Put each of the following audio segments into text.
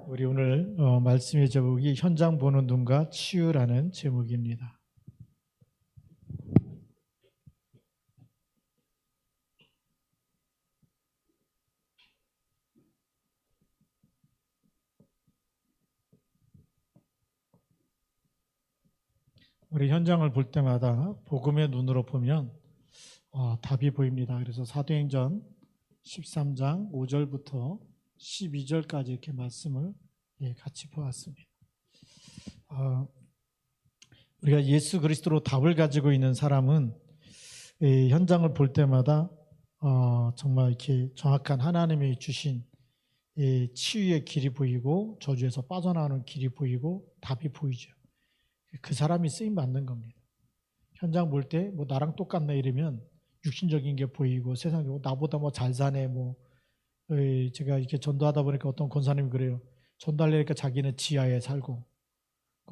우리 오늘 말씀의 제목이 현장 보는 눈과 치유라는 제목입니다. 우리 현장을 볼 때마다 복음의 눈으로 보면 답이 보입니다. 그래서 사도행전 13장 5절부터 12절까지 이렇게 말씀을 같이 보았습니다. 우리가 예수 그리스도로 답을 가지고 있는 사람은 현장을 볼 때마다 정말 이렇게 정확한 하나님이 주신 치유의 길이 보이고 저주에서 빠져나오는 길이 보이고 답이 보이죠. 그 사람이 쓰임 받는 겁니다. 현장 볼 때 뭐 나랑 똑같네 이러면 육신적인 게 보이고 세상적으로 나보다 뭐 잘 사네 뭐 제가 이렇게 전도하다 보니까 어떤 권사님이 그래요. 전도하려니까 자기는 지하에 살고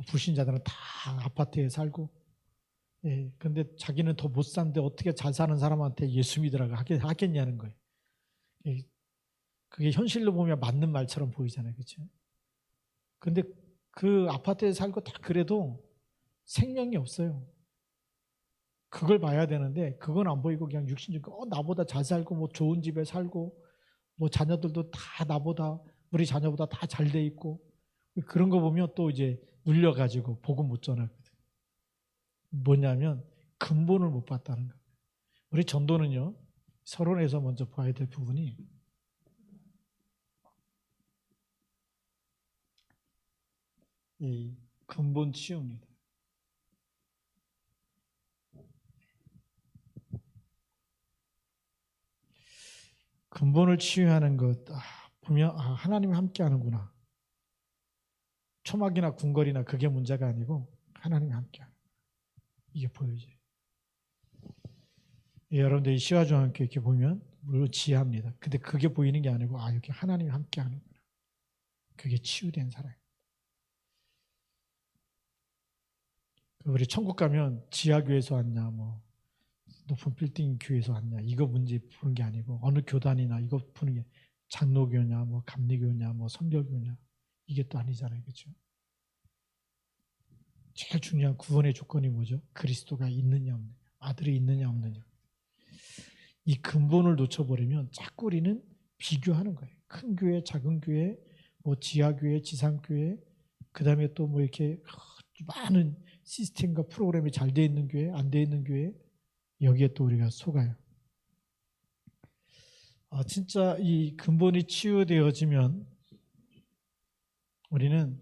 불신자들은 다 아파트에 살고 근데 자기는 더 못 사는데 어떻게 잘 사는 사람한테 예수 믿으라고 하겠냐는 거예요. 그게 현실로 보면 맞는 말처럼 보이잖아요. 그렇죠? 근데 그 아파트에 살고 다 그래도 생명이 없어요. 그걸 봐야 되는데 그건 안 보이고 그냥 육신적 나보다 잘 살고 뭐 좋은 집에 살고 뭐 자녀들도 다 나보다 우리 자녀보다 다 잘 돼 있고 그런 거 보면 또 이제 눌려가지고 복음 못 전하거든. 뭐냐면 근본을 못 봤다는 거예요. 우리 전도는요 서론에서 먼저 봐야 될 부분이 이 근본 치유입니다. 근본을 치유하는 것 보면 하나님이 함께 하는구나. 초막이나 궁궐이나 그게 문제가 아니고 하나님이 함께 하는 거예요. 이게 보여져요. 여러분들 이 시화중학교 이렇게 보면 물론 지혜합니다. 근데 그게 보이는 게 아니고 여기 하나님이 함께 하는구나. 그게 치유된 사람. 우리 천국 가면 지하교회에서 왔냐 뭐 높은 빌딩 교회에서 왔냐 이거 문제 푸는 게 아니고 어느 교단이나 이거 푸는 게 장로교냐 뭐 감리교냐 뭐 선교교냐 이게 또 아니잖아요. 그렇죠? 제일 중요한 구원의 조건이 뭐죠? 그리스도가 있느냐 없느냐 아들이 있느냐 없느냐 이 근본을 놓쳐버리면 자꾸 우리는 비교하는 거예요. 큰 교회 작은 교회 뭐 지하교회 지상교회 그 다음에 또 뭐 이렇게 많은 시스템과 프로그램이 잘 돼 있는 교회 안 돼 있는 교회 여기에 또 우리가 속아요. 진짜 이 근본이 치유되어지면 우리는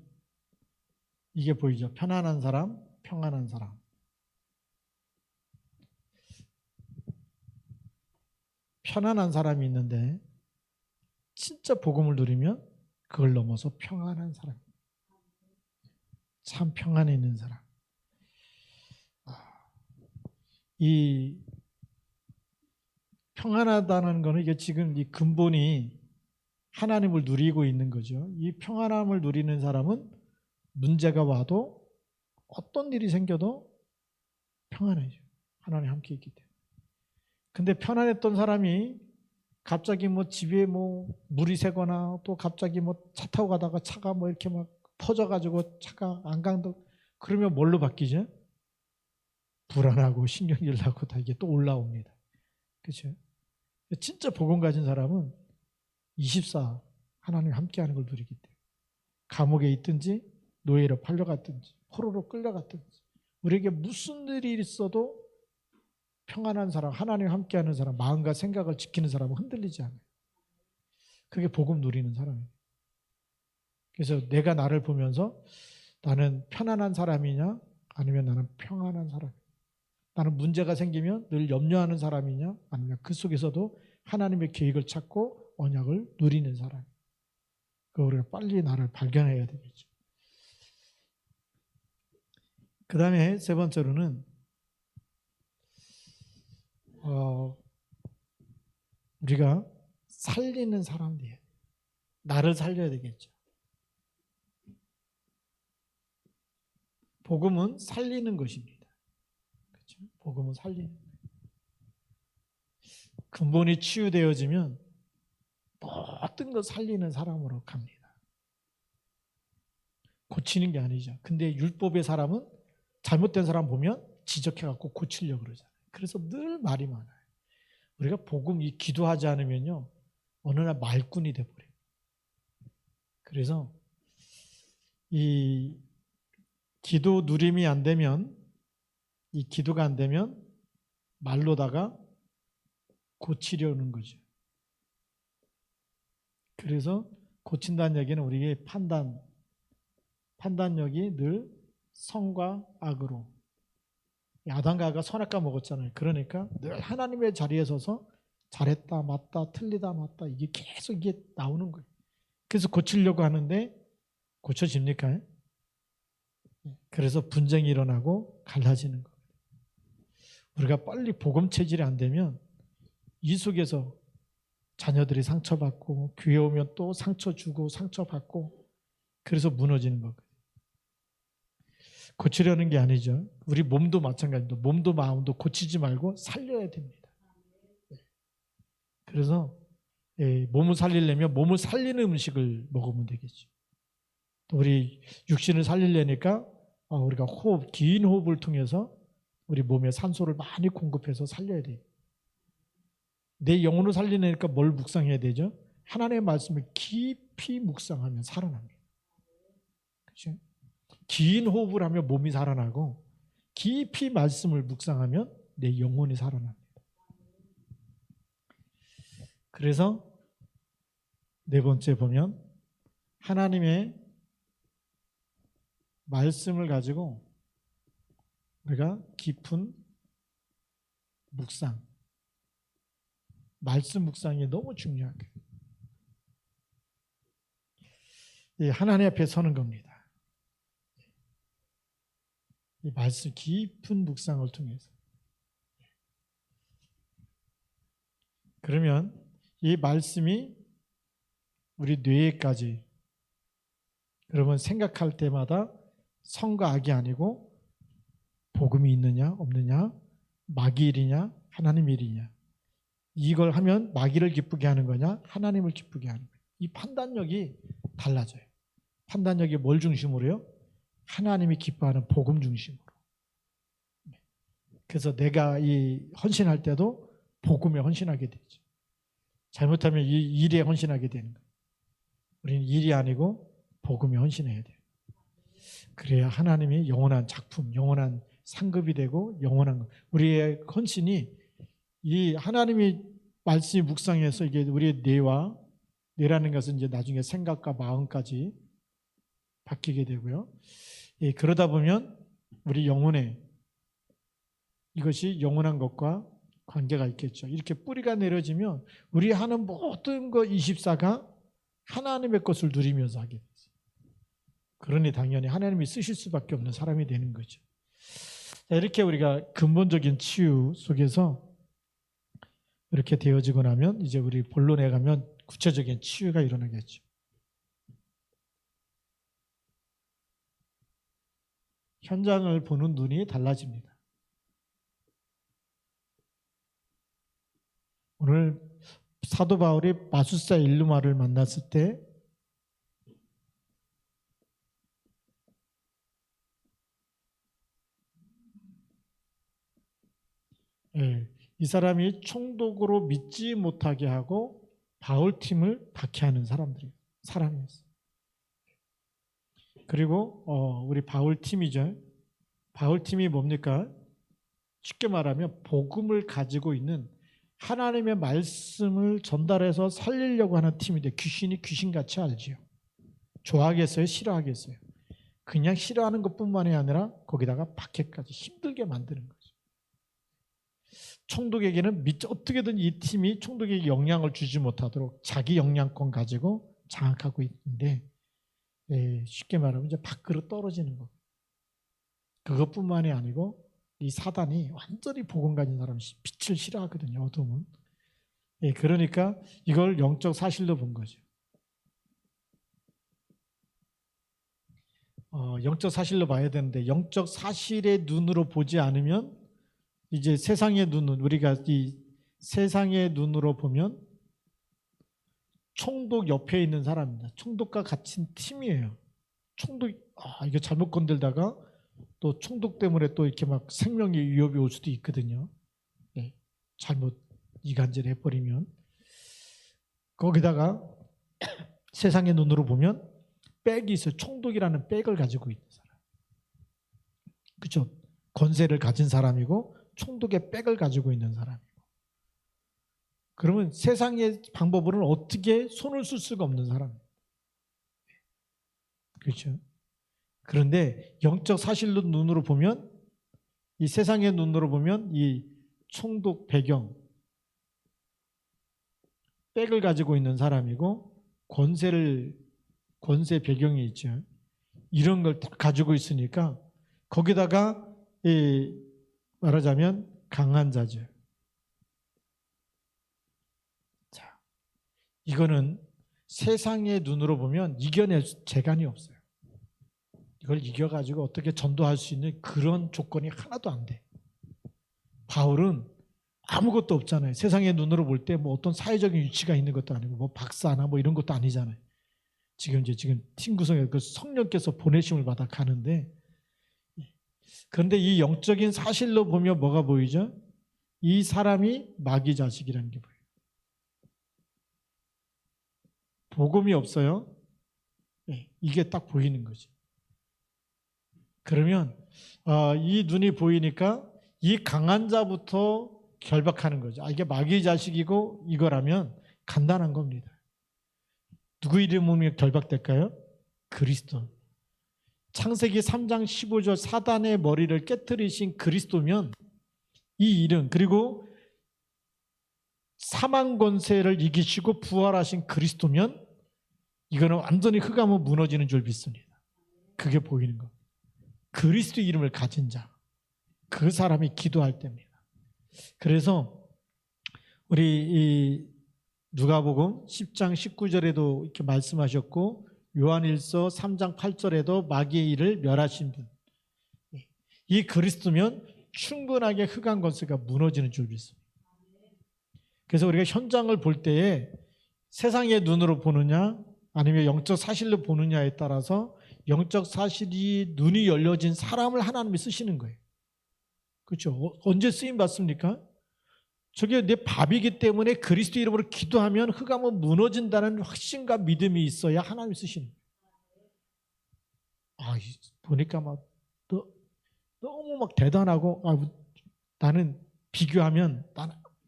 이게 보이죠. 편안한 사람, 평안한 사람. 편안한 사람이 있는데 진짜 복음을 누리면 그걸 넘어서 평안한 사람. 참 평안에 있는 사람. 이 평안하다는 거는 이게 지금 이 근본이 하나님을 누리고 있는 거죠. 이 평안함을 누리는 사람은 문제가 와도 어떤 일이 생겨도 평안해져. 하나님 함께 있기 때문에. 근데 편안했던 사람이 갑자기 뭐 집에 뭐 물이 새거나 또 갑자기 뭐 차 타고 가다가 차가 뭐 이렇게 막 퍼져가지고 차가 안 간다 그러면 뭘로 바뀌죠? 불안하고 신경질 나고 다 이게 또 올라옵니다. 그렇죠? 진짜 복음 가진 사람은 24 하나님 함께하는 걸 누리기 때문에 감옥에 있든지 노예로 팔려갔든지 포로로 끌려갔든지 우리에게 무슨 일이 있어도 평안한 사람, 하나님 함께하는 사람, 마음과 생각을 지키는 사람은 흔들리지 않아요. 그게 복음 누리는 사람이에요. 그래서 내가 나를 보면서 나는 편안한 사람이냐 아니면 나는 평안한 사람이냐 나는 문제가 생기면 늘 염려하는 사람이냐 아니면 그 속에서도 하나님의 계획을 찾고 언약을 누리는 사람. 그 우리가 빨리 나를 발견해야 되겠죠. 그 다음에 세 번째로는 우리가 살리는 사람들이에요. 나를 살려야 되겠죠. 복음은 살리는 것입니다. 그렇죠? 복음은 살리는 거예요. 근본이 치유되어지면 모든 걸 살리는 사람으로 갑니다. 고치는 게 아니죠. 근데 율법의 사람은 잘못된 사람 보면 지적해갖고 고치려고 그러잖아요. 그래서 늘 말이 많아요. 우리가 복음 이 기도하지 않으면요 어느 날 말꾼이 돼버려요. 그래서 이 기도 누림이 안 되면, 이 기도가 안 되면 말로다가 고치려는 거죠. 그래서 고친다는 얘기는 우리의 판단력이 늘 선과 악으로, 아담과 하와가 선악과 먹었잖아요. 그러니까 늘 하나님의 자리에 서서 잘했다 맞다 틀리다 맞다 이게 계속 이게 나오는 거예요. 그래서 고치려고 하는데 고쳐집니까? 그래서 분쟁이 일어나고 갈라지는 거예요. 우리가 빨리 복음 체질이 안 되면 이 속에서 자녀들이 상처받고 교회 오면 또 상처 주고 상처받고 그래서 무너지는 거거든요. 고치려는 게 아니죠. 우리 몸도 마찬가지입니다. 몸도 마음도 고치지 말고 살려야 됩니다. 그래서 몸을 살리려면 몸을 살리는 음식을 먹으면 되겠죠. 또 우리 육신을 살리려니까 우리가 긴 호흡을 통해서 우리 몸에 산소를 많이 공급해서 살려야 돼요. 내 영혼을 살리려니까 뭘 묵상해야 되죠? 하나님의 말씀을 깊이 묵상하면 살아납니다. 그렇죠? 긴 호흡을 하면 몸이 살아나고 깊이 말씀을 묵상하면 내 영혼이 살아납니다. 그래서 네 번째 보면 하나님의 말씀을 가지고 우리가 깊은 묵상, 말씀 묵상이 너무 중요하게 하나님 앞에 서는 겁니다. 이 말씀 깊은 묵상을 통해서. 그러면 이 말씀이 우리 뇌에까지, 그러면 생각할 때마다 선과 악이 아니고 복음이 있느냐 없느냐, 마귀 일이냐 하나님 일이냐, 이걸 하면 마귀를 기쁘게 하는 거냐 하나님을 기쁘게 하는 거냐, 이 판단력이 달라져요. 판단력이 뭘 중심으로요? 하나님이 기뻐하는 복음 중심으로. 그래서 내가 이 헌신할 때도 복음에 헌신하게 되죠. 잘못하면 이 일에 헌신하게 되는 거예요. 우리는 일이 아니고 복음에 헌신해야 돼요. 그래야 하나님이 영원한 작품, 영원한 상급이 되고 영원한 것. 우리의 헌신이 이 하나님이 말씀이 묵상해서 이게 우리의 뇌라는 것은 이제 나중에 생각과 마음까지 바뀌게 되고요. 그러다 보면 우리 영혼에 이것이 영원한 것과 관계가 있겠죠. 이렇게 뿌리가 내려지면 우리 하는 모든 것 24가 하나님의 것을 누리면서 하게 되죠. 그러니 당연히 하나님이 쓰실 수밖에 없는 사람이 되는 거죠. 이렇게 우리가 근본적인 치유 속에서 이렇게 되어지고 나면 이제 우리 본론에 가면 구체적인 치유가 일어나겠죠. 현장을 보는 눈이 달라집니다. 오늘 사도 바울이 마술사 일루마를 만났을 때 이 사람이 총독으로 믿지 못하게 하고 바울 팀을 박해하는 사람이었어요. 그리고 우리 바울 팀이죠. 바울 팀이 뭡니까? 쉽게 말하면 복음을 가지고 있는 하나님의 말씀을 전달해서 살리려고 하는 팀인데 귀신이 귀신같이 알지요. 좋아하겠어요? 싫어하겠어요? 그냥 싫어하는 것뿐만이 아니라 거기다가 박해까지 힘들게 만드는 거죠. 총독에게는 어떻게든 이 팀이 총독에게 영향을 주지 못하도록 자기 영향권 가지고 장악하고 있는데 쉽게 말하면 이제 밖으로 떨어지는 거. 그것뿐만이 아니고 이 사단이 완전히 복음 가진 사람이 빛을 싫어하거든요. 어둠은. 그러니까 이걸 영적 사실로 본 거죠. 영적 사실로 봐야 되는데 영적 사실의 눈으로 보지 않으면 이제 세상의 눈은 우리가 이 세상의 눈으로 보면 총독 옆에 있는 사람입니다. 총독과 같은 팀이에요. 이거 잘못 건들다가 또 총독 때문에 또 이렇게 막 생명의 위협이 올 수도 있거든요. 네, 잘못 이간질 해버리면. 거기다가 세상의 눈으로 보면 백이 있어요. 총독이라는 백을 가지고 있는 사람. 그렇죠? 권세를 가진 사람이고 총독의 백을 가지고 있는 사람이고. 그러면 세상의 방법으로는 어떻게 손을 쓸 수가 없는 사람. 그렇죠? 그런데 영적 사실로 눈으로 보면, 이 세상의 눈으로 보면 이 총독 배경, 백을 가지고 있는 사람이고 권세 배경이 있죠. 이런 걸 다 가지고 있으니까 거기다가 말하자면 강한 자죠. 자, 이거는 세상의 눈으로 보면 이겨낼 재간이 없어요. 이걸 이겨가지고 어떻게 전도할 수 있는 그런 조건이 하나도 안 돼. 바울은 아무것도 없잖아요. 세상의 눈으로 볼 때 뭐 어떤 사회적인 위치가 있는 것도 아니고 뭐 박사나 뭐 이런 것도 아니잖아요. 지금 팀 구성에 그 성령께서 보내심을 받아 가는데, 그런데 이 영적인 사실로 보면 뭐가 보이죠? 이 사람이 마귀 자식이라는 게 보여요. 복음이 없어요. 이게 딱 보이는 거지. 그러면 이 눈이 보이니까 이 강한 자부터 결박하는 거죠. 이게 마귀의 자식이고 이거라면 간단한 겁니다. 누구 이름으로 결박될까요? 그리스도. 창세기 3장 15절 사단의 머리를 깨뜨리신 그리스도면 이 이름, 그리고 사망 권세를 이기시고 부활하신 그리스도면 이거는 완전히 흑암은 무너지는 줄 믿습니다. 그게 보이는 거. 그리스도 이름을 가진 자, 그 사람이 기도할 때입니다. 그래서 우리 이 누가복음 10장 19절에도 이렇게 말씀하셨고 요한일서 3장 8절에도 마귀의 일을 멸하신 분, 이 그리스도면 충분하게 흑암 권세가 무너지는 줄 믿습니다. 그래서 우리가 현장을 볼 때에 세상의 눈으로 보느냐 아니면 영적 사실로 보느냐에 따라서 영적 사실이 눈이 열려진 사람을 하나님이 쓰시는 거예요. 그렇죠? 언제 쓰임 받습니까? 저게 내 밥이기 때문에 그리스도 이름으로 기도하면 흑암은 무너진다는 확신과 믿음이 있어야 하나님이 쓰시는 거예요. 보니까 막 너무 막 대단하고 나는 비교하면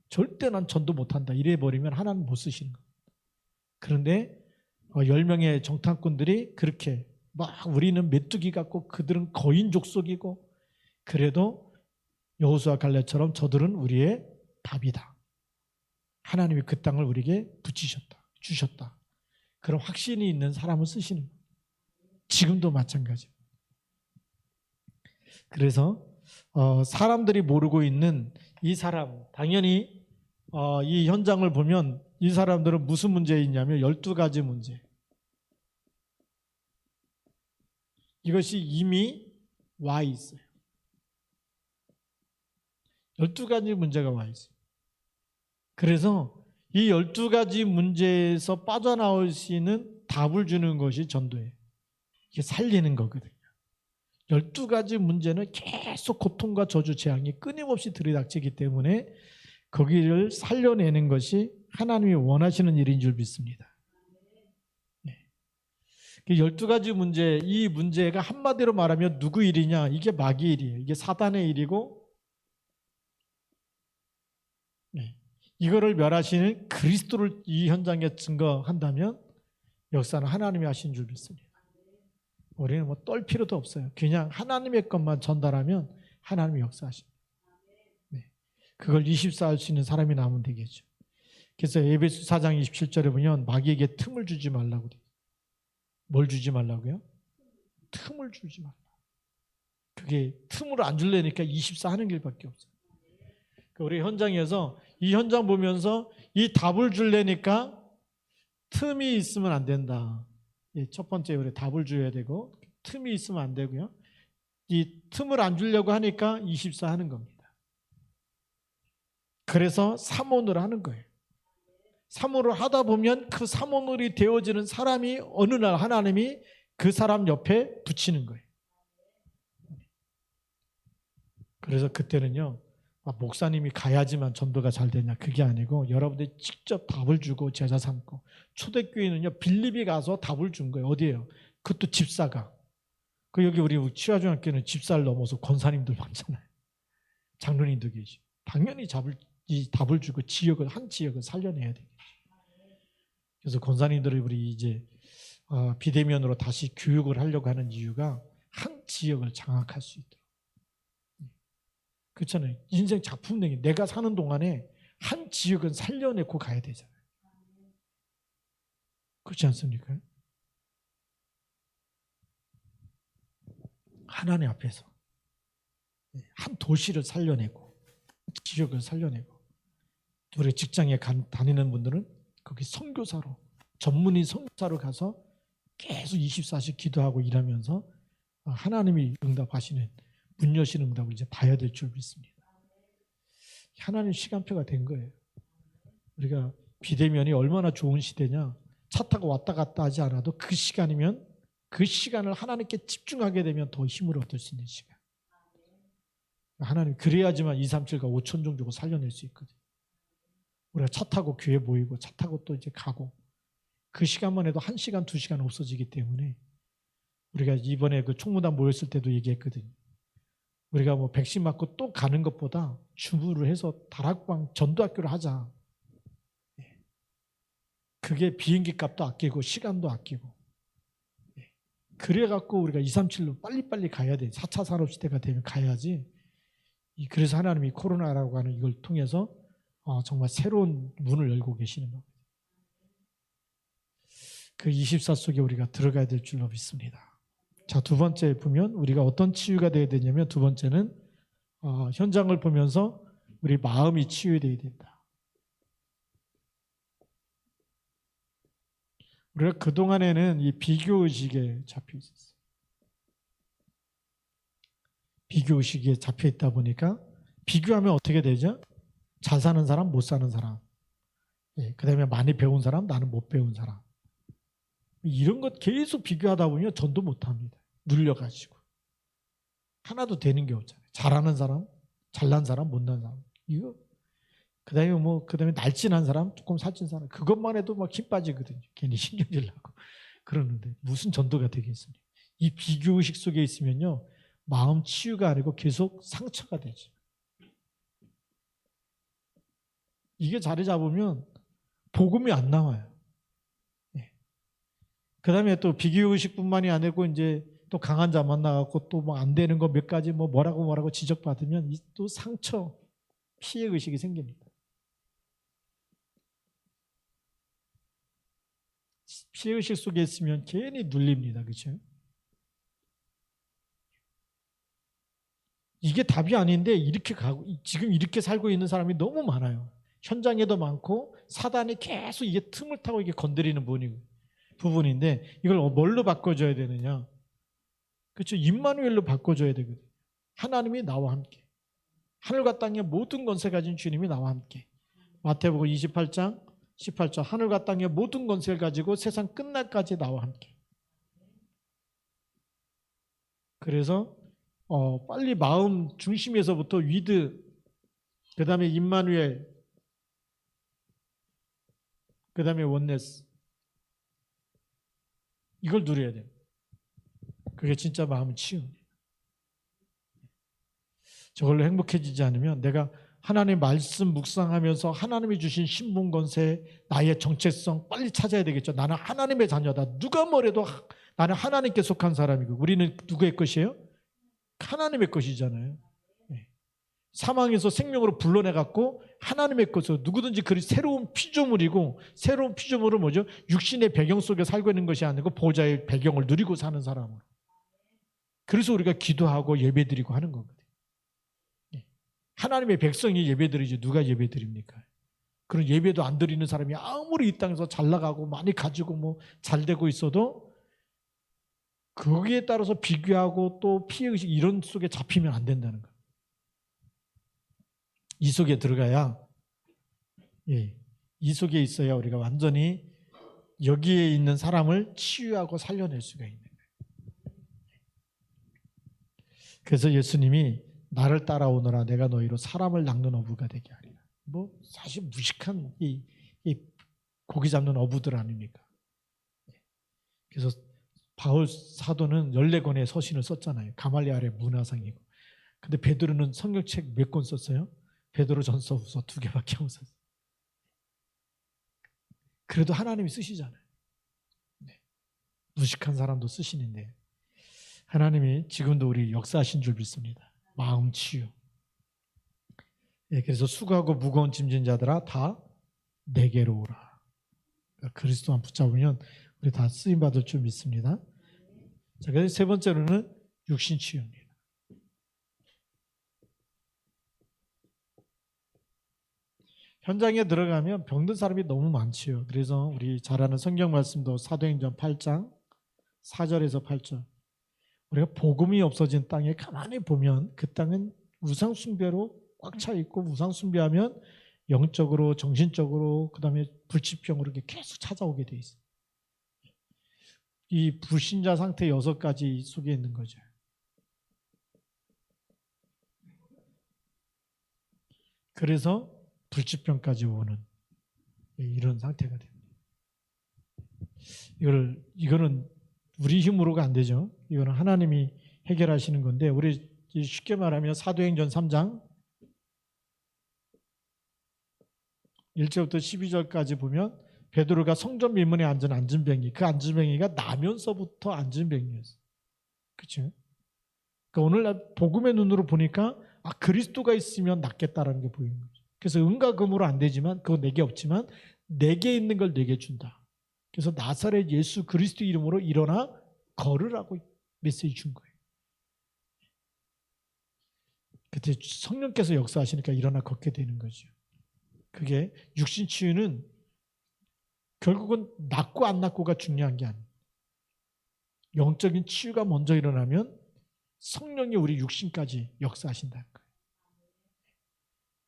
절대 난 전도 못한다 이래 버리면 하나님 못 쓰시는 거예요. 그런데 10명의 정탐꾼들이 그렇게 막 우리는 메뚜기 같고 그들은 거인 족속이고 그래도 여호수아 갈렙처럼 저들은 우리의 밥이다. 하나님이 그 땅을 우리에게 주셨다. 그런 확신이 있는 사람을 쓰시는 거예요. 지금도 마찬가지입니다. 그래서 사람들이 모르고 있는 이 사람, 당연히 이 현장을 보면 이 사람들은 무슨 문제에 있냐면 12가지 문제. 이것이 이미 와 있어요. 12가지 문제가 와 있어요. 그래서 이 12가지 문제에서 빠져나올 수 있는 답을 주는 것이 전도예요. 이게 살리는 거거든요. 12가지 문제는 계속 고통과 저주, 재앙이 끊임없이 들이닥치기 때문에 거기를 살려내는 것이 하나님이 원하시는 일인 줄 믿습니다. 12가지 문제, 이 문제가 한마디로 말하면 누구 일이냐? 이게 마귀 일이에요. 이게 사단의 일이고 이거를 멸하시는 그리스도를 이 현장에 증거한다면 역사는 하나님이 하신 줄 믿습니다. 우리는 뭐 떨 필요도 없어요. 그냥 하나님의 것만 전달하면 하나님이 역사하십니다. 그걸 24할 수 있는 사람이 나오면 되겠죠. 그래서 에베소 4장 27절에 보면 마귀에게 틈을 주지 말라고 돼요. 뭘 주지 말라고요? 틈을 주지 말라. 그게 틈을 안 주려니까 24 하는 길밖에 없어요. 우리 현장에서 이 현장 보면서 이 답을 주려니까 틈이 있으면 안 된다. 첫 번째 우리 답을 줘야 되고 틈이 있으면 안 되고요. 이 틈을 안 주려고 하니까 24 하는 겁니다. 그래서 삼원을 하는 거예요. 삼원을 하다 보면 그 삼원을이 되어지는 사람이 어느 날 하나님이 그 사람 옆에 붙이는 거예요. 그래서 그때는요, 목사님이 가야지만 전도가 잘 되냐, 그게 아니고 여러분들이 직접 답을 주고 제자 삼고, 초대교회는요 빌립이 가서 답을 준 거예요. 어디예요? 그것도 집사가. 여기 우리 치화중학교는 집사를 넘어서 권사님들 많잖아요. 장로님도 계시고. 당연히 답을 주고 한 지역을 살려내야 되겠죠. 그래서 권사님들이 우리 이제 비대면으로 다시 교육을 하려고 하는 이유가 한 지역을 장악할 수 있도록. 그렇잖아요. 인생 작품 내기. 내가 사는 동안에 한 지역은 살려내고 가야 되잖아요. 그렇지 않습니까? 하나님 앞에서 한 도시를 살려내고 지역을 살려내고, 우리 직장에 다니는 분들은 거기 선교사로, 전문인 선교사로 가서 계속 24시 기도하고 일하면서 하나님이 응답하시는, 문 여시는 응답을 이제 봐야 될 줄 믿습니다. 하나님 시간표가 된 거예요. 우리가 비대면이 얼마나 좋은 시대냐. 차 타고 왔다 갔다 하지 않아도 그 시간이면 그 시간을 하나님께 집중하게 되면 더 힘을 얻을 수 있는 시간. 하나님 그래야지만 237과 5천 주고 살려낼 수 있거든요. 우리가 차 타고 교회 모이고 차 타고 또 이제 가고 그 시간만 해도 1시간, 2시간 없어지기 때문에, 우리가 이번에 그 총무단 모였을 때도 얘기했거든요. 우리가 백신 맞고 또 가는 것보다 주부를 해서 다락방 전도학교를 하자. 그게 비행기 값도 아끼고 시간도 아끼고. 그래갖고 우리가 237로 빨리빨리 가야 돼. 4차 산업시대가 되면 가야지. 그래서 하나님이 코로나라고 하는 이걸 통해서 정말 새로운 문을 열고 계시는 겁니다. 그 24 속에 우리가 들어가야 될 줄로 믿습니다. 자, 두 번째 보면 우리가 어떤 치유가 되어야 되냐면, 두 번째는 현장을 보면서 우리 마음이 치유되어야 된다. 우리가 그동안에는 이 비교의식에 잡혀 있었어요. 비교의식에 잡혀 있다 보니까 비교하면 어떻게 되죠? 잘 사는 사람, 못 사는 사람. 그 다음에 많이 배운 사람, 나는 못 배운 사람. 이런 것 계속 비교하다 보면 전도 못합니다. 눌려가지고. 하나도 되는 게 없잖아요. 잘하는 사람, 잘난 사람, 못난 사람. 이거. 그 다음에 날씬한 사람, 조금 살찐 사람. 그것만 해도 막 힘 빠지거든요. 괜히 신경질 나고. 그러는데 무슨 전도가 되겠습니까? 이 비교의식 속에 있으면요, 마음 치유가 아니고 계속 상처가 되죠. 이게 자리 잡으면 복음이 안 나와요. 그 다음에 또 비교의식뿐만이 아니고 이제 또 강한 자 만나갖고 또 뭐 안 되는 거 몇 가지 뭐라고 지적받으면 또 상처, 피해의식이 생깁니다. 피해의식 속에 있으면 괜히 눌립니다. 그렇죠? 이게 답이 아닌데 지금 이렇게 살고 있는 사람이 너무 많아요. 현장에도 많고 사단이 계속 이게 틈을 타고 이게 건드리는 부분인데, 이걸 뭘로 바꿔줘야 되느냐? 그렇죠? 임마누엘로 바꿔줘야 되거든요. 하나님이 나와 함께. 하늘과 땅의 모든 권세 가진 주님이 나와 함께. 마태복음 28장 18절, 하늘과 땅의 모든 권세를 가지고 세상 끝날까지 나와 함께. 그래서 빨리 마음 중심에서부터 위드, 그 다음에 임마누엘, 그 다음에 원네스, 이걸 누려야 돼요. 그게 진짜 마음을 치유입니다. 저걸로 행복해지지 않으면 내가 하나님의 말씀 묵상하면서 하나님이 주신 신분 권세, 나의 정체성 빨리 찾아야 되겠죠. 나는 하나님의 자녀다. 누가 뭐래도 나는 하나님께 속한 사람이고, 우리는 누구의 것이에요? 하나님의 것이잖아요. 사망에서 생명으로 불러내갖고 하나님의 것으로, 누구든지 그 새로운 피조물이고, 새로운 피조물은 뭐죠? 육신의 배경 속에 살고 있는 것이 아니고 보좌의 배경을 누리고 사는 사람으로. 그래서 우리가 기도하고 예배드리고 하는 거거든요. 하나님의 백성이 예배드리지 누가 예배드립니까? 그런 예배도 안 드리는 사람이 아무리 이 땅에서 잘 나가고 많이 가지고 잘 되고 있어도 거기에 따라서 비교하고 또 피해의식 이런 속에 잡히면 안 된다는 거예요. 이 속에 들어가야, 이 속에 있어야 우리가 완전히 여기에 있는 사람을 치유하고 살려낼 수가 있는 거예요. 그래서 예수님이 나를 따라오너라 내가 너희로 사람을 낚는 어부가 되게 하리라. 뭐 사실 무식한 이 고기 잡는 어부들 아닙니까? 그래서 바울 사도는 14권의 서신을 썼잖아요. 가말리알의 문화상이고. 근데 베드로는 성경책 몇 권 썼어요? 베드로전서 후서 2개밖에 못 썼어요. 그래도 하나님이 쓰시잖아요. 네. 무식한 사람도 쓰시는데 하나님이 지금도 우리 역사하신 줄 믿습니다. 마음 치유. 예, 그래서 수고하고 무거운 짐진 자들아 다 내게로 오라. 그러니까 그리스도만 붙잡으면 우리 다 쓰임 받을 줄 믿습니다. 자, 그래서 세 번째로는 육신 치유입니다. 현장에 들어가면 병든 사람이 너무 많지요. 그래서 우리 잘 아는 성경 말씀도 사도행전 8장 4절에서 8절. 우리가 복음이 없어진 땅에 가만히 보면 그 땅은 우상 숭배로 꽉 차 있고 우상 숭배하면 영적으로 정신적으로 그다음에 불치병으로 이렇게 계속 찾아오게 돼 있어요. 이 불신자 상태 6가지 속에 있는 거죠. 그래서 불치병까지 오는 이런 상태가 됩니다. 이거는 우리 힘으로가 안 되죠. 이거는 하나님이 해결하시는 건데 우리 쉽게 말하면 사도행전 3장 1절부터 12절까지 보면 베드로가 성전 밀문에 앉은 안진뱅이, 그 안진뱅이가 나면서부터 안진뱅이였어요. 그렇죠? 그러니까 오늘날 복음의 눈으로 보니까 그리스도가 있으면 낫겠다라는 게 보이는 거죠. 그래서 은과 금으로 안 되지만 그거 내게 없지만 내게 있는 걸 내게 준다. 그래서 나사렛 예수 그리스도 이름으로 일어나 걸으라고 메시지 준 거예요. 그때 성령께서 역사하시니까 일어나 걷게 되는 거죠. 그게 육신 치유는 결국은 낫고 안 낫고가 중요한 게 아니에요. 영적인 치유가 먼저 일어나면 성령이 우리 육신까지 역사하신다는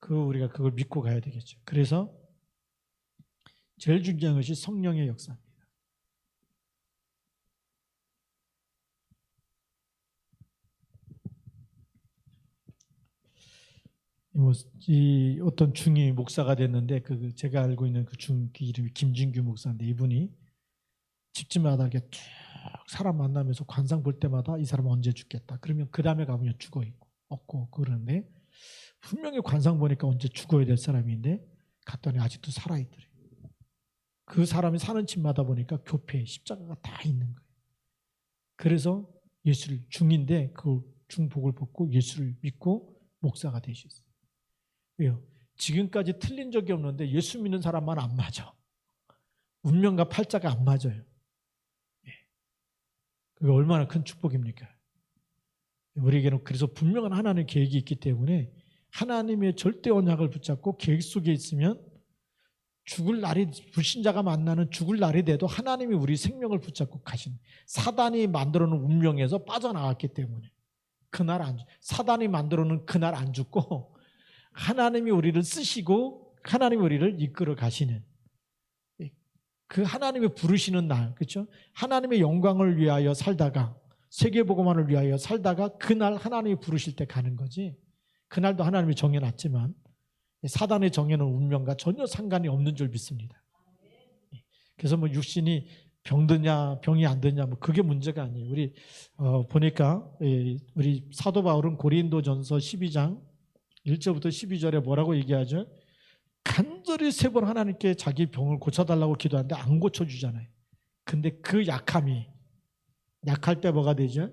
거예요. 우리가 그걸 믿고 가야 되겠죠. 그래서 제일 중요한 것이 성령의 역사입니다. 이 어떤 중이 목사가 됐는데 제가 알고 있는 그 이름이 김진규 목사인데 이분이 집집마다 이렇게 쭉 사람 만나면서 관상 볼 때마다 이 사람은 언제 죽겠다. 그러면 그 다음에 가보면 죽어 있고 없고 그러는데 분명히 관상 보니까 언제 죽어야 될 사람인데 갔더니 아직도 살아있더래. 그 사람이 사는 집마다 보니까 교패, 십자가가 다 있는 거예요. 그래서 예수를 중인데 그 중복을 벗고 예수를 믿고 목사가 되셨어요. 왜요? 지금까지 틀린 적이 없는데 예수 믿는 사람만 안 맞아. 운명과 팔자가 안 맞아요. 그게 얼마나 큰 축복입니까? 우리에게는 그래서 분명한 하나님의 계획이 있기 때문에 하나님의 절대 언약을 붙잡고 계획 속에 있으면 죽을 날이 불신자가 만나는 죽을 날이 돼도 하나님이 우리 생명을 붙잡고 가신 사단이 만들어놓은 운명에서 빠져나왔기 때문에 그날 사단이 만들어놓은 그날 안 죽고 하나님이 우리를 쓰시고 하나님이 우리를 이끌어 가시는 그 하나님이 부르시는 날, 그렇죠? 하나님의 영광을 위하여 살다가 세계복음화를 위하여 살다가 그날 하나님이 부르실 때 가는 거지. 그날도 하나님이 정해놨지만 사단의 정해놓은 운명과 전혀 상관이 없는 줄 믿습니다. 그래서 뭐 육신이 병드냐 병이 안 드냐 뭐 그게 문제가 아니에요. 우리 보니까 우리 사도 바울은 고린도전서 12장 1절부터 12절에 뭐라고 얘기하죠? 간절히 3번 하나님께 자기 병을 고쳐달라고 기도하는데 안 고쳐주잖아요. 근데 그 약함이 약할 때 뭐가 되죠?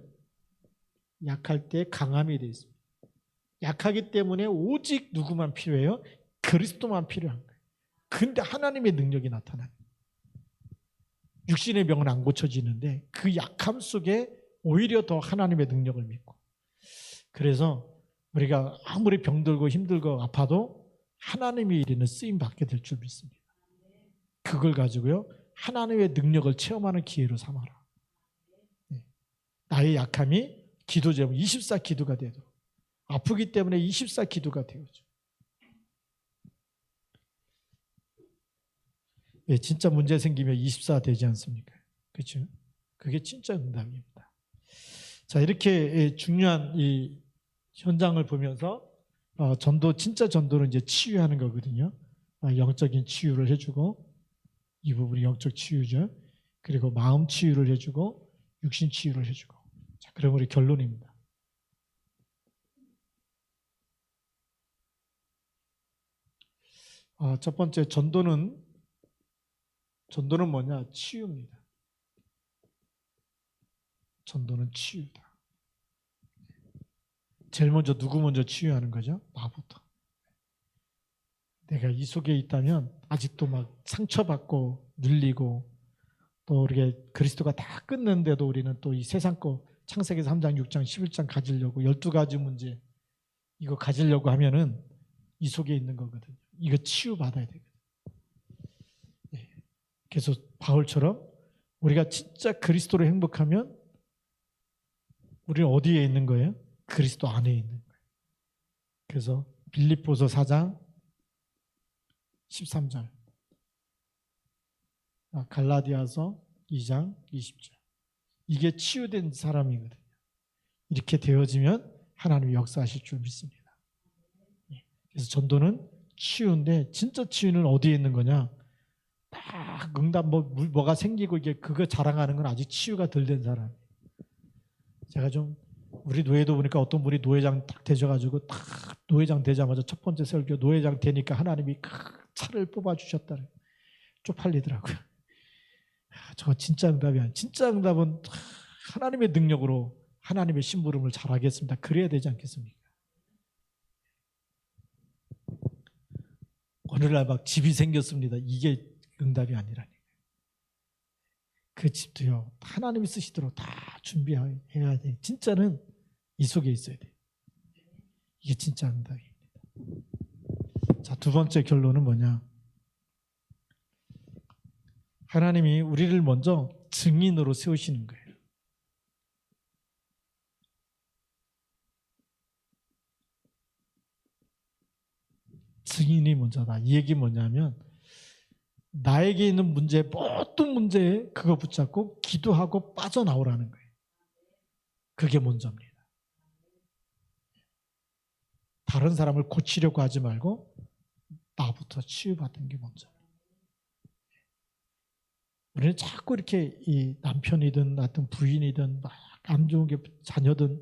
약할 때 강함이 되어 있습니다. 약하기 때문에 오직 누구만 필요해요? 그리스도만 필요한 거예요. 근데 하나님의 능력이 나타나요. 육신의 병은 안 고쳐지는데 그 약함 속에 오히려 더 하나님의 능력을 믿고 그래서 우리가 아무리 병들고 힘들고 아파도 하나님이 이르는 쓰임 받게 될 줄 믿습니다. 그걸 가지고요 하나님의 능력을 체험하는 기회로 삼아라. 나의 약함이 기도 제목 24 기도가 되도록 아프기 때문에 24 기도가 되어죠. 진짜 문제 생기면 24 되지 않습니까? 그렇죠? 그게 진짜 응답입니다. 자, 이렇게 중요한 이 현장을 보면서 전도, 진짜 전도는 이제 치유하는 거거든요. 영적인 치유를 해주고, 이 부분이 영적 치유죠. 그리고 마음 치유를 해주고 육신 치유를 해주고. 자, 그럼 우리 결론입니다. 첫 번째, 전도는 뭐냐? 치유입니다. 전도는 치유다. 제일 먼저 누구 먼저 치유하는 거죠? 나부터. 내가 이 속에 있다면 아직도 막 상처받고 눌리고, 또 우리가 그리스도가 다 끝냈는데도 우리는 또 이 세상 거 창세기 3장, 6장, 11장 가지려고 12가지 문제 이거 가지려고 하면은 이 속에 있는 거거든요. 이거 치유받아야 되거든요. 그래서 바울처럼 우리가 진짜 그리스도로 행복하면 우리는 어디에 있는 거예요? 그리스도 안에 있는 거예요. 그래서 빌립보서 4장 13절, 갈라디아서 2장 20절. 이게 치유된 사람이거든요. 이렇게 되어지면 하나님이 역사하실 줄 믿습니다. 그래서 전도는 치유인데, 진짜 치유는 어디에 있는 거냐? 딱 응답 뭐가 생기고 이게 그거 자랑하는 건 아직 치유가 덜 된 사람. 제가 좀 우리 노예도 보니까 어떤 분이 노회장 딱 되셔가지고 딱 노회장 되자마자 첫 번째 설교 노회장 되니까 하나님이 차를 뽑아주셨다. 쪽팔리더라고요. 저거 진짜 응답이 아니에요. 진짜 응답은 하나님의 능력으로 하나님의 심부름을 잘하겠습니다. 그래야 되지 않겠습니까? 오늘날 막 집이 생겼습니다. 이게 응답이 아니라니까요. 그 집도요, 하나님이 쓰시도록 다 준비해야 돼. 진짜는 이 속에 있어야 돼. 이게 진짜 응답입니다. 자, 두 번째 결론은 뭐냐? 하나님이 우리를 먼저 증인으로 세우시는 거예요. 증인이 먼저다. 이 얘기 뭐냐면, 나에게 있는 문제, 모든 문제에 그거 붙잡고 기도하고 빠져나오라는 거예요. 그게 먼저입니다. 다른 사람을 고치려고 하지 말고 나부터 치유받는 게 먼저. 우리는 자꾸 이렇게 이 남편이든 어떤 부인이든 막 안 좋은 게 자녀든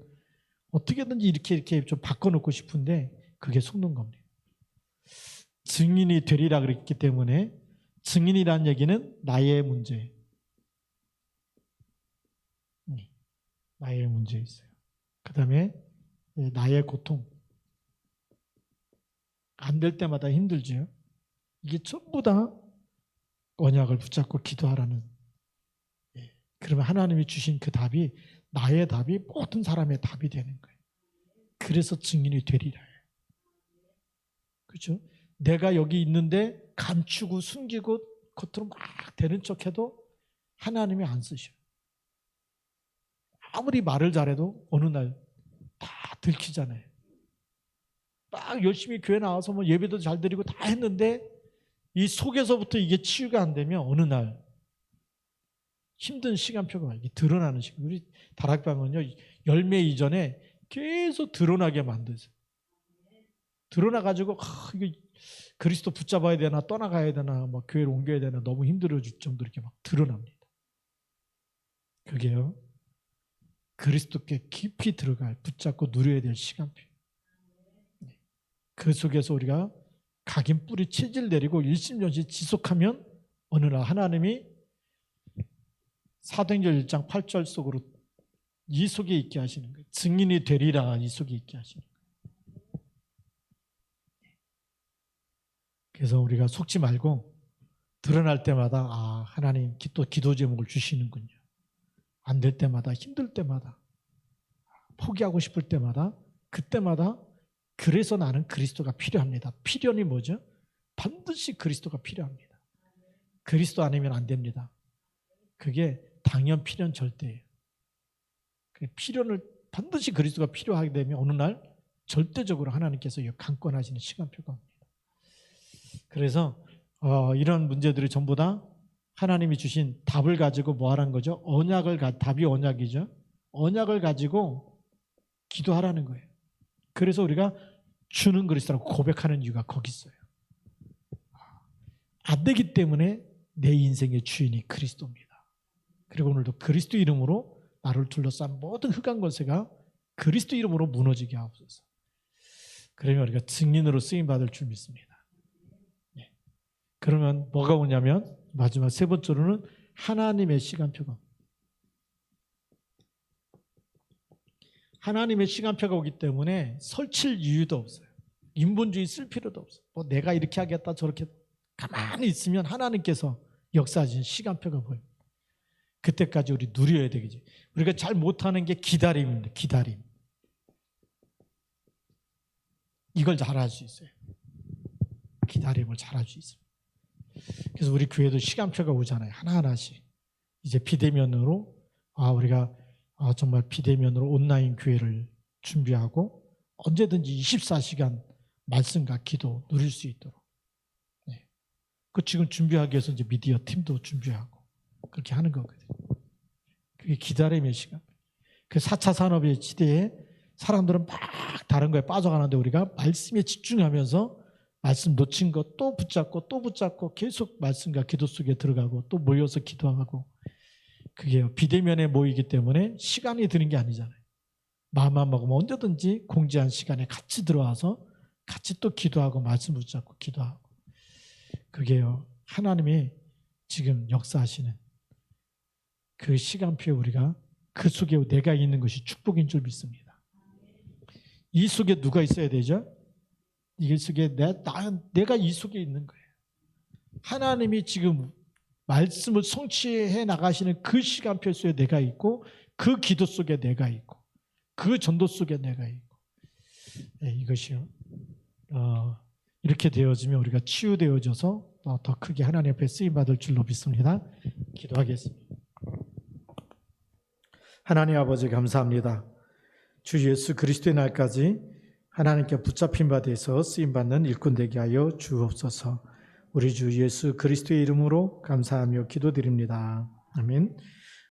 어떻게든지 이렇게 좀 바꿔놓고 싶은데 그게 속는 겁니다. 증인이 되리라 그랬기 때문에, 증인이라는 얘기는 나의 문제, 나의 문제 있어요. 그 다음에 나의 고통, 안 될 때마다 힘들죠. 이게 전부 다 언약을 붙잡고 기도하라는. 그러면 하나님이 주신 그 답이 나의 답이 모든 사람의 답이 되는 거예요. 그래서 증인이 되리라. 그렇죠? 내가 여기 있는데 감추고 숨기고 겉으로 막 되는 척해도 하나님이 안 쓰셔. 아무리 말을 잘해도 어느 날 다 들키잖아요. 딱 열심히 교회 나와서 뭐 예배도 잘 드리고 다 했는데 이 속에서부터 이게 치유가 안 되면 어느 날 힘든 시간표가 이게 드러나는 시간. 우리 다락방은요, 열매 이전에 계속 드러나게 만드세요. 드러나가지고 이게 그리스도 붙잡아야 되나 떠나가야 되나 막 교회를 옮겨야 되나 너무 힘들어질 정도로 이렇게 막 드러납니다. 그게요, 그리스도께 깊이 들어갈 붙잡고 누려야 될 시간표. 그 속에서 우리가 각인 뿌리 체질 내리고 일심전심 지속하면 어느 날 하나님이 사도행전 1장 8절 속으로 이 속에 있게 하시는 거예요. 증인이 되리라 이 속에 있게 하시는 거예요. 그래서 우리가 속지 말고 드러날 때마다 하나님 또 기도 제목을 주시는군요. 안 될 때마다, 힘들 때마다, 포기하고 싶을 때마다, 그때마다 그래서 나는 그리스도가 필요합니다. 필연이 뭐죠? 반드시 그리스도가 필요합니다. 그리스도 아니면 안 됩니다. 그게 당연 필연 절대예요. 필연을 반드시 그리스도가 필요하게 되면 어느 날 절대적으로 하나님께서 강권하시는 시간표가 옵니다. 그래서 이런 문제들이 전부 다 하나님이 주신 답을 가지고 뭐 하라는 거죠? 답이 언약이죠. 언약을 가지고 기도하라는 거예요. 그래서 우리가 주는 그리스도라고 고백하는 이유가 거기 있어요. 안 되기 때문에 내 인생의 주인이 그리스도입니다. 그리고 오늘도 그리스도 이름으로 나를 둘러싼 모든 흑암 권세가 그리스도 이름으로 무너지게 하옵소서. 그러면 우리가 증인으로 쓰임받을 줄 믿습니다. 네. 그러면 뭐가 오냐면 마지막 세 번째로는 하나님의 시간표가, 하나님의 시간표가 오기 때문에 설칠 이유도 없어요. 인본주의 쓸 필요도 없어요. 뭐 내가 이렇게 하겠다 저렇게 가만히 있으면 하나님께서 역사하신 시간표가 보여요. 그때까지 우리 누려야 되겠지. 우리가 잘 못하는 게 기다림입니다. 기다림. 이걸 잘할 수 있어요. 기다림을 잘할 수 있어요. 그래서 우리 교회도 시간표가 오잖아요. 하나하나씩. 이제 비대면으로 우리가 정말 비대면으로 온라인 교회를 준비하고 언제든지 24시간 말씀과 기도 누릴 수 있도록. 네. 그 지금 준비하기 위해서 이제 미디어 팀도 준비하고 그렇게 하는 거거든요. 그게 기다림의 시간. 그 4차 산업의 시대에 사람들은 막 다른 거에 빠져가는데 우리가 말씀에 집중하면서 말씀 놓친 거 또 붙잡고 계속 말씀과 기도 속에 들어가고 또 모여서 기도하고, 그게 비대면에 모이기 때문에 시간이 드는 게 아니잖아요. 마음만 먹으면 언제든지 공지한 시간에 같이 들어와서 같이 또 기도하고 말씀 붙잡고 기도하고, 그게요 하나님이 지금 역사하시는 그 시간표에 우리가 그 속에 내가 있는 것이 축복인 줄 믿습니다. 이 속에 누가 있어야 되죠? 이 속에 내가 이 속에 있는 거예요. 하나님이 지금 말씀을 성취해 나가시는 그 시간표 속에 내가 있고, 그 기도 속에 내가 있고, 그 전도 속에 내가 있고, 네, 이것이요. 이렇게 되어지면 우리가 치유되어져서 더 크게 하나님 앞에 쓰임받을 줄로 믿습니다. 기도하겠습니다. 하나님 아버지 감사합니다. 주 예수 그리스도의 날까지 하나님께 붙잡힌 바 돼서 쓰임받는 일꾼 되게 하여 주옵소서. 우리 주 예수 그리스도의 이름으로 감사하며 기도드립니다. 아멘.